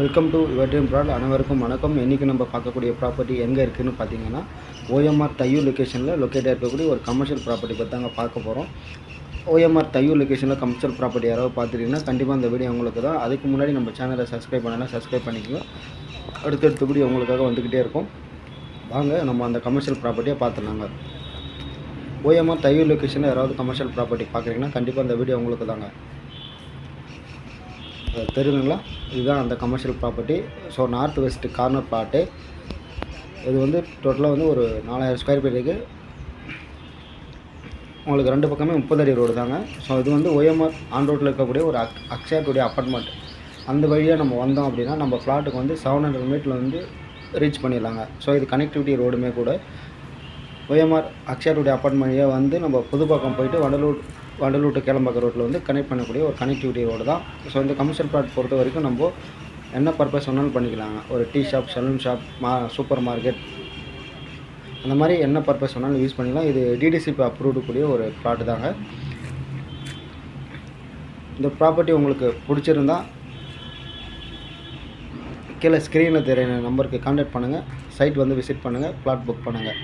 Welcome to your dream plot. அனைவருக்கும் வணக்கம். இன்றைக்கி நம்ம பார்க்கக்கூடிய ப்ராப்பர்ட்டி எங்கே இருக்குதுன்னு பார்த்தீங்கன்னா, ஓஎம்ஆர் தையூர் லொக்கேஷனில் லொக்கேட்டாக இருக்கக்கூடிய ஒரு கமர்ஷியல் ப்ராப்பர்ட்டி பற்றி தாங்க பார்க்க போகிறோம். ஓஎம்ஆர் தையூர் லொக்கேஷனில் கமர்ஷியல் ப்ராப்பர்ட்டி யாராவது பார்த்துட்டிங்கன்னா கண்டிப்பாக இந்த வீடியோ உங்களுக்கு தான். அதுக்கு முன்னாடி நம்ம சேனலை சப்ஸ்கிரைப் பண்ணலாம், சப்ஸ்கிரைப் பண்ணிக்கோங்க. அடுத்தடுத்த வீடியோ உங்களுக்காக வந்துக்கிட்டே இருக்கும். வாங்க நம்ம அந்த கமர்ஷியல் ப்ராப்பர்ட்டியை பார்த்துலாங்க. ஓஎம்ஆர் தையூர் லொக்கேஷனில் யாராவது கமர்ஷியல் ப்ராப்பர்ட்டி பார்க்குறீங்கன்னா கண்டிப்பாக இந்த வீடியோ உங்களுக்கு தாங்க. தெரியுதுங்களா? இதுதான் அந்த commercial property. So north west corner plot. இது வந்து டோட்டலாக வந்து ஒரு 4000 ஸ்கொயர் ஃபீட் இருக்குது. உங்களுக்கு ரெண்டு பக்கமே 30 அடி ரோடு தாங்க. ஸோ இது வந்து ஓஎம்ஆர் ஆன் ரோட்டில் இருக்கக்கூடிய ஒரு அக்ஷயாட்டுடைய அப்பார்ட்மெண்ட். அந்த வழியாக நம்ம வந்தோம் அப்படின்னா நம்ம ஃப்ளாட்டுக்கு வந்து 700 மீட்டரில் வந்து ரீச் பண்ணிடலாங்க. ஸோ இது கனெக்டிவிட்டி ரோடுமே கூட. ஓஎம்ஆர் அக்ஷயாட்டுடைய அப்பார்ட்மெண்ட்டே வந்து நம்ம புதுப்பாக்கம் போயிட்டு வண்டலூர் டு கேளம்பாக்கம் ரோட்டில் வந்து கனெக்ட் பண்ணக்கூடிய ஒரு கனெக்டிவிட்டி ரோடு தான். ஸோ இந்த கமர்ஷியல் பிளாட் பொறுத்த வரைக்கும் நம்ம என்ன பர்பஸ் வேணாலும் பண்ணிக்கலாங்க. ஒரு tea shop, salon shop, super market, அந்த மாதிரி என்ன பர்பஸ் வேணாலும் யூஸ் பண்ணிக்கலாம். இது டிடிசிபி அப்ரூவ்டு கூடிய ஒரு பிளாட் தாங்க. இந்த ப்ராப்பர்ட்டி உங்களுக்கு பிடிச்சிருந்தா கீழே ஸ்க்ரீனில் தெரியுற நம்பருக்கு கான்டாக்ட் பண்ணுங்கள். சைட் வந்து விசிட் பண்ணுங்கள், பிளாட் புக் பண்ணுங்கள்.